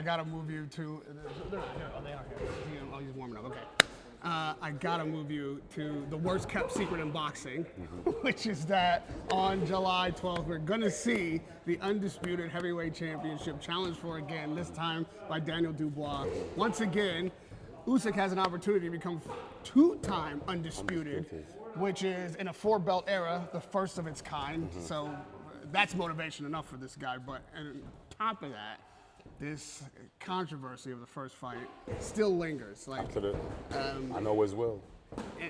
I gotta move you to. They're not here. Oh, they are here. Oh, he's warming up. Okay. I gotta move you to the worst kept secret in boxing, which is that on July 12th, we're gonna see the undisputed heavyweight championship challenged for again, this time by Daniel Dubois. Once again, Usyk has an opportunity to become two-time undisputed, which is in a four-belt era, the first of its kind. So that's motivation enough for this guy. But on top of that, this controversy of the first fight still lingers. Like, Absolutely. I always will.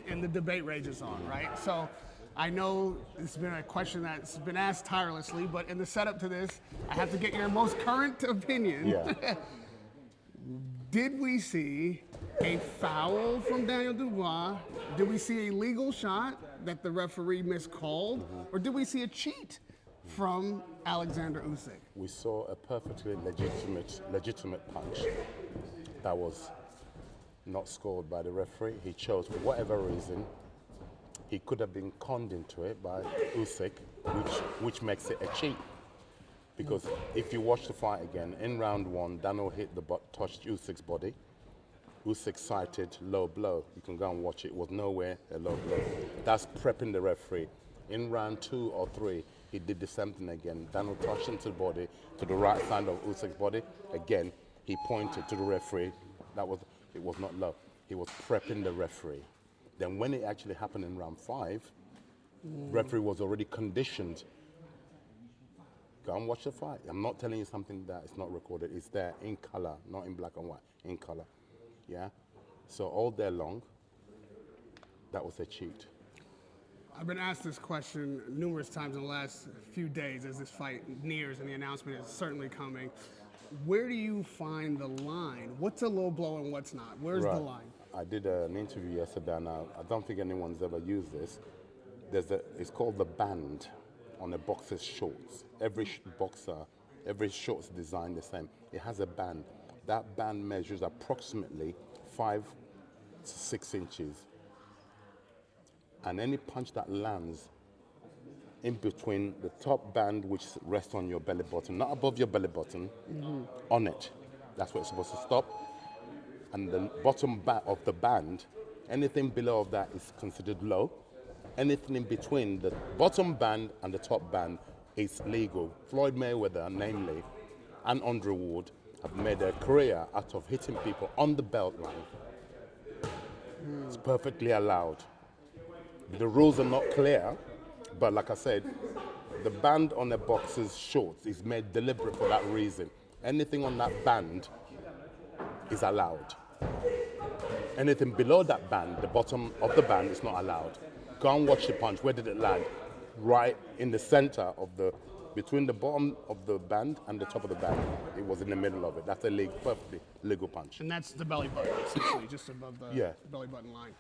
And the debate rages on, right? So I know it's been a question that's been asked tirelessly, but in the setup to this, I have to get your most current opinion. Yeah. Did we see a foul from Daniel Dubois? Did we see a legal shot that the referee miscalled? Or did we see a cheat from Oleksandr Usyk? We saw a perfectly legitimate punch that was not scored by the referee. He chose, for whatever reason, he could have been conned into it by Usyk, which makes it a cheat. Because if you watch the fight again, in round one, Daniel touched Usyk's body. Usyk cited low blow. You can go and watch it. It was nowhere a low blow. That's prepping the referee. In round 2 or 3, he did the same thing again. Daniel touched into the body, to the right side of Usyk's body. Again, he pointed to the referee. It was not low. He was prepping the referee. Then when it actually happened in round 5, referee was already conditioned. Go and watch the fight. I'm not telling you something that is not recorded. It's there in color, not in black and white, in color. Yeah? So all day long, that was a cheat. I've been asked this question numerous times in the last few days as this fight nears and the announcement is certainly coming. Where do you find the line? What's a low blow and what's not? Where's the line? I did an interview yesterday, and I don't think anyone's ever used this. It's called the band on a boxer's shorts. Every boxer, every short's designed the same. It has a band. That band measures approximately 5 to 6 inches. And any punch that lands in between the top band, which rests on your belly button, not above your belly button, on it, that's where it's supposed to stop. And the bottom of the band, anything below that is considered low. Anything in between the bottom band and the top band is legal. Floyd Mayweather, namely, and Andre Ward have made a career out of hitting people on the belt line. It's perfectly allowed. The rules are not clear, but like I said, the band on a boxer's shorts is made deliberate for that reason. Anything on that band is allowed. Anything below that band, the bottom of the band, is not allowed. Go and watch the punch. Where did it land? Right in the center of between the bottom of the band and the top of the band. It was in the middle of it. That's a perfectly legal punch. And that's the belly button, essentially, just above the belly button line.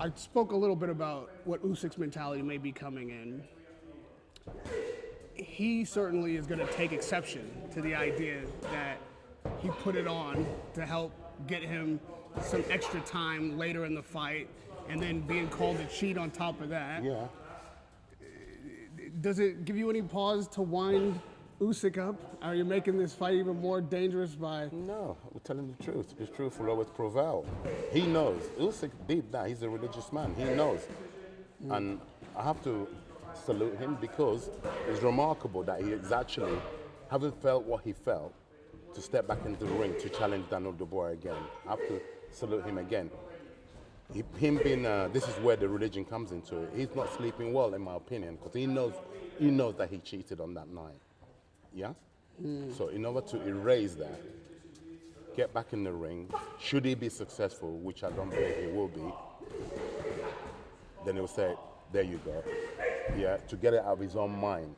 I spoke a little bit about what Usyk's mentality may be coming in. He certainly is going to take exception to the idea that he put it on to help get him some extra time later in the fight, and then being called a cheat on top of that. Yeah. Does it give you any pause to wind Usyk up? Are you making this fight even more dangerous by... No, we're telling the truth. The truth will always prevail. He knows. Usyk deep down, he's a religious man. He knows. And I have to salute him because it's remarkable that he is actually, having felt what he felt, to step back into the ring to challenge Daniel Dubois again. I have to salute him again. Him being, this is where the religion comes into it. He's not sleeping well, in my opinion, because he knows that he cheated on that night. Yeah? So in order to erase that, get back in the ring, should he be successful, which I don't believe he will be, then he'll say, there you go. Yeah, to get it out of his own mind.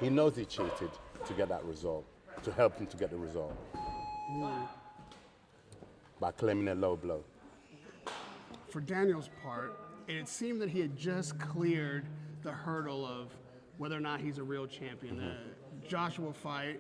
He knows he cheated to get that result, to help him to get the result. By claiming a low blow. For Daniel's part, it seemed that he had just cleared the hurdle of whether or not he's a real champion. The Joshua fight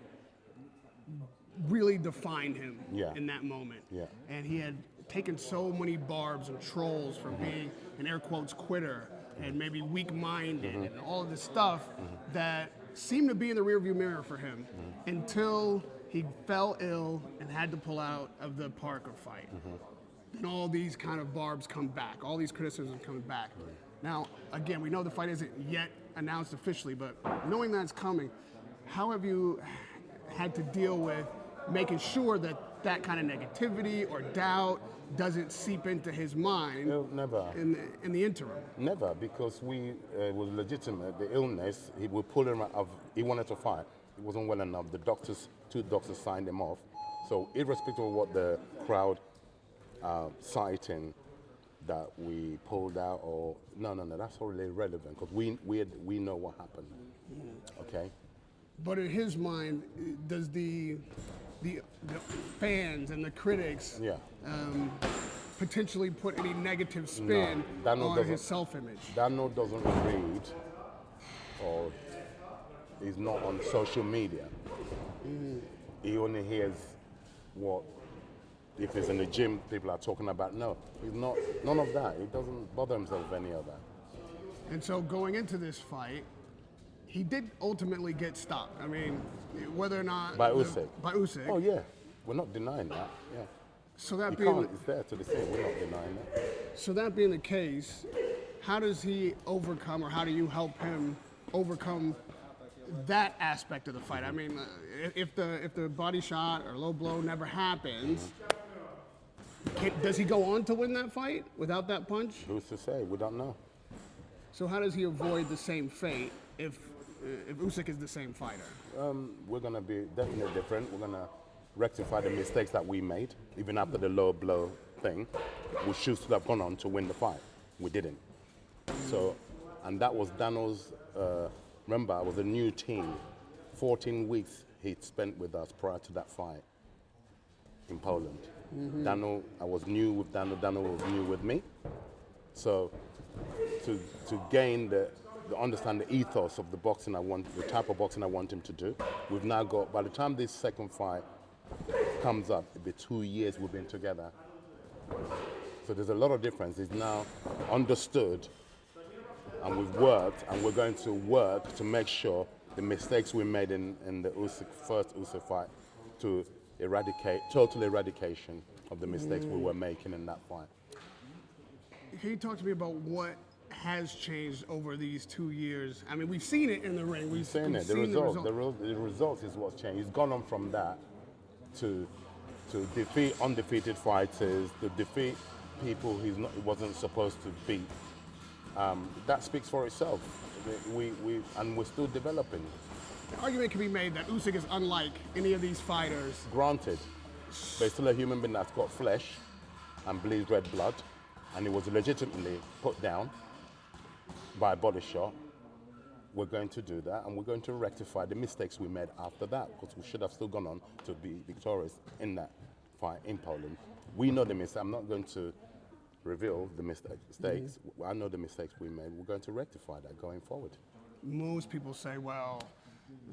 really defined him in that moment. Yeah. And he had taken so many barbs and trolls from being an air quotes quitter and maybe weak-minded and all of this stuff that seemed to be in the rearview mirror for him until he fell ill and had to pull out of the Parker fight. And all these kind of barbs come back, all these criticisms come back. Now, again, we know the fight isn't yet announced officially, but knowing that's coming, how have you had to deal with making sure that that kind of negativity or doubt doesn't seep into his mind? No, never. In the interim? Never, because we was legitimate. The illness, he would pull him out. He wanted to fight. It wasn't well enough. The doctors, 2 doctors signed him off. So irrespective of what the crowd citing that we pulled out, or no, that's totally irrelevant because we know what happened. Okay. But in his mind, does the fans and the critics potentially put any negative spin on his self-image? Daniel doesn't read, or he's not on social media. He only hears what, if he's in the gym, people are talking about. No, he's not, none of that. He doesn't bother himself with any of that. And so going into this fight, he did ultimately get stopped. I mean, whether or not... By Usyk. By Usyk. Oh, yeah. We're not denying that, yeah. So that it's there to the same. We're not denying that. So that being the case, how does he overcome, or how do you help him overcome that aspect of the fight? I mean, if the body shot or low blow never happens, does he go on to win that fight without that punch? Who's to say? We don't know. So how does he avoid the same fate if Usyk is the same fighter? We're going to be definitely different. We're going to rectify the mistakes that we made, even after the low blow thing. We should have gone on to win the fight. We didn't. So, and that was Daniel's, remember, I was a new team. 14 weeks he'd spent with us prior to that fight in Poland. Daniel, I was new with Daniel, Daniel was new with me. So to gain the understand the ethos of the boxing I want, the type of boxing I want him to do, we've now got, by the time this second fight comes up, it'll be 2 years we've been together. So there's a lot of difference. He's now understood, and we've worked, and we're going to work to make sure the mistakes we made in the first Usyk fight, to total eradication of the mistakes we were making in that fight. Can you talk to me about what has changed over these 2 years? I mean, we've seen it in the ring. We've seen it. The result is what's changed. He's gone on from that to defeat undefeated fighters, to defeat people he wasn't supposed to beat. That speaks for itself. And we're still developing. The argument can be made that Usyk is unlike any of these fighters. Granted, but he's still a human being that's got flesh and bleeds red blood, and he was legitimately put down by a body shot. We're going to do that, and we're going to rectify the mistakes we made after that, because we should have still gone on to be victorious in that fight in Poland. We know the mistakes. I'm not going to reveal the mistakes. I know the mistakes we made. We're going to rectify that going forward. Most people say, well,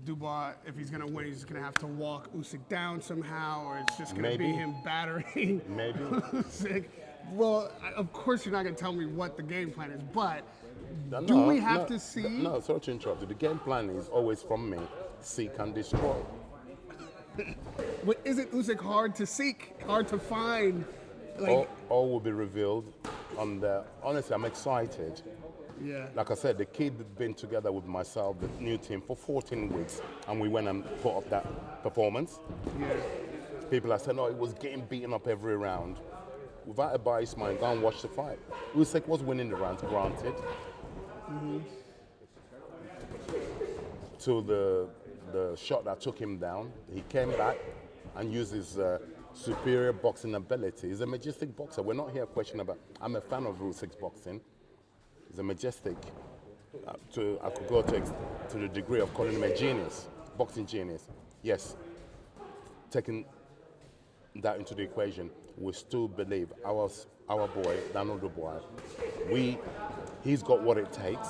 Dubois, if he's going to win, he's going to have to walk Usyk down somehow, or it's just going to be him battering Usyk. Well, of course you're not going to tell me what the game plan is, but do we have to see? No, sorry to interrupt you. The game plan is always from me, seek and destroy. But isn't Usyk hard to seek, hard to find? Like, all will be revealed on the... Honestly, I'm excited. Yeah. Like I said, the kid had been together with myself, the new team, for 14 weeks, and we went and put up that performance. Yeah. People are saying, oh, it was getting beaten up every round. Without a biased mind, go and watch the fight. Usyk was winning the rounds, granted. To the shot that took him down, he came back and used his superior boxing ability. He's a majestic boxer. We're not here questioning about... I'm a fan of Usyk's boxing. He's a majestic. I could go to the degree of calling him a genius, boxing genius. Yes. Taking that into the equation, we still believe our boy, Daniel Dubois, he's got what it takes.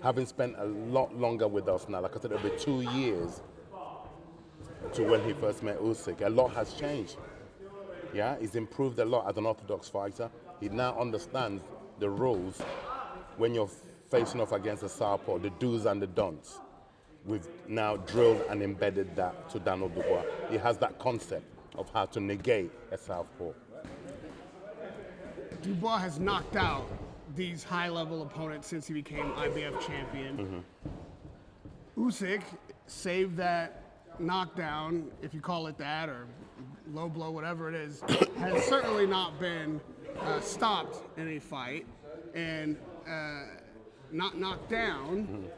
Having spent a lot longer with us now, like I said, it'll be 2 years to when he first met Usyk. A lot has changed. Yeah, he's improved a lot as an orthodox fighter. He now understands the rules when you're facing off against a southpaw, the do's and the don'ts. we've now drilled and embedded that to Daniel Dubois. He has that concept of how to negate a southpaw. Dubois has knocked out these high-level opponents since he became IBF champion. Usyk saved that knockdown, if you call it that, or low blow, whatever it is, has certainly not been stopped in a fight and not knocked down.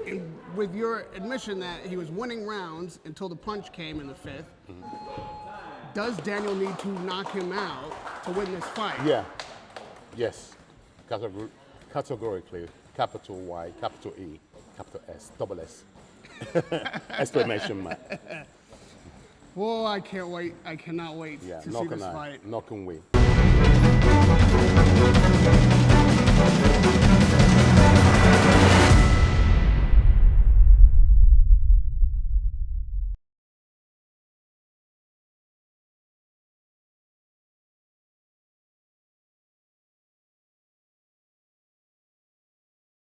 And with your admission that he was winning rounds until the punch came in the fifth, does Daniel need to knock him out to win this fight? Yeah. Yes. Categorically, capital Y, capital E, capital S, double S. Exclamation mark. Well, I can't wait. I cannot wait to see this fight. Knock and wait.